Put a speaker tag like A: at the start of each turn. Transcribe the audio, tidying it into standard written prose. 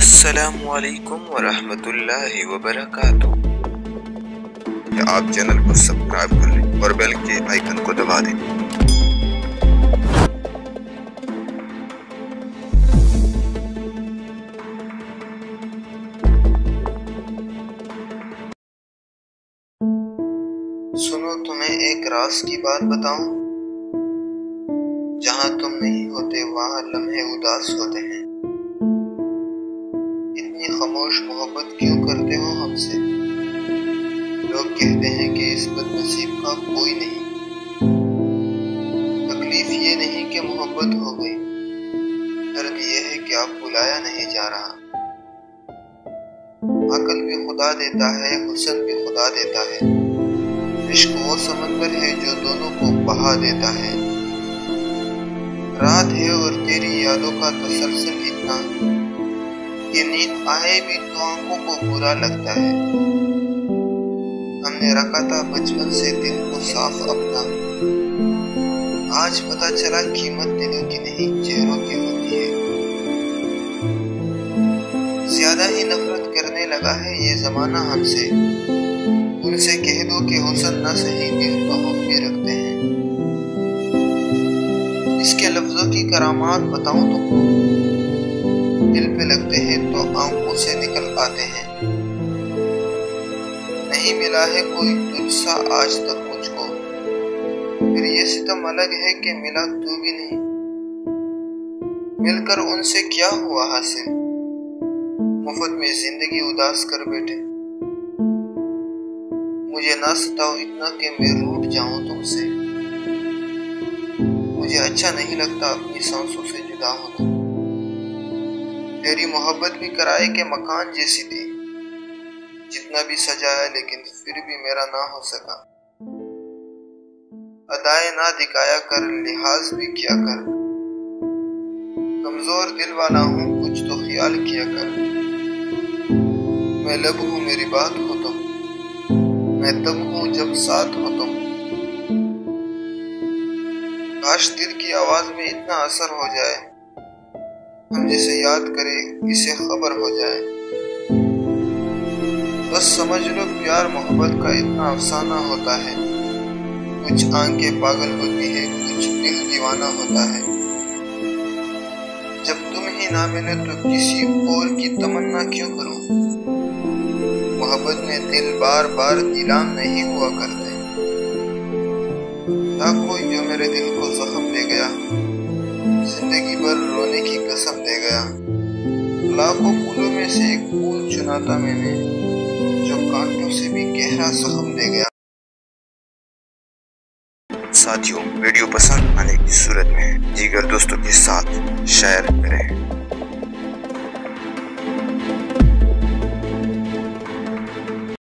A: अस्सलामुअलैकुम वरहमतुल्लाहि वबरकातुह। आप चैनल को सब्सक्राइब कर लें और बेल के आइकन को दबा दें। सुनो, तुम्हें एक राज की बात बताऊं। जहां तुम नहीं होते वहां लम्हे उदास होते हैं। इतनी खामोश मोहब्बत क्यों करते हो हमसे? लोग कहते हैं कि इस बदनसीब का कोई नहीं। तकलीफ ये नहीं कि मोहब्बत हो गई, दर्द ये है कि आप बुलाया नहीं जा रहा। अकल भी खुदा देता है, हुस्न भी खुदा देता है। इश्क वो समंदर है जो दोनों को बहा देता है। रात है और तेरी यादों का तसलसल इतना कि नींद आए भी तो आंखों को बुरा लगता है। हमने रखा था बचपन से दिल को साफ अपना, आज पता चला कीमत दिलों की नहीं चेहरों की होती है। ज्यादा ही नफरत करने लगा है ये जमाना हमसे। उनसे कह दो कि हुस्न ना सही दिल तो हम भी रखते हैं। इसके लफ्जों की करामात बताऊं तुमको, दिल पे लगते हैं तो आंखों से निकल आते हैं। नहीं मिला है कोई तुझसा आज तक मुझको, फिर ये सितम अलग है कि मिला तू भी नहीं। मिलकर उनसे क्या हुआ हासिल, मुफ्त में जिंदगी उदास कर बैठे। मुझे ना सताओ इतना कि मैं रूठ जाऊं तुमसे। मुझे अच्छा नहीं लगता अपनी सांसों से जुदा होना। तेरी मोहब्बत भी कराए के मकान जैसी थी, जितना भी सजाया लेकिन फिर भी मेरा ना हो सका। अदाएं ना दिखाया कर, लिहाज भी किया कर। कमजोर दिल वाला हूँ, कुछ तो ख्याल किया कर। मैं लब हूँ मेरी बात हो तुम, मैं तब हूँ जब साथ हो तुम। काश दिल की आवाज में इतना असर हो जाए, हम जिसे याद करें इसे खबर हो जाए। बस समझ लो प्यार मोहब्बत का इतना अफसाना होता है। कुछ आंखें पागल होती है, कुछ दिल दीवाना होता है। जब तुम ही ना मिले तो किसी और की तमन्ना क्यों करूं? मोहब्बत में दिल बार बार नीलाम नहीं हुआ करते। ना कोई जो मेरे दिल को जख्म दे गया, जिंदगी भर रोने की कसम दे गया। लाखों फूलों में से एक फूल चुना था मैंने, जो कांटों से भी गहरा जख्म दे गया। साथियों, वीडियो पसंद आने की सूरत में दीगर दोस्तों के साथ शेयर करें।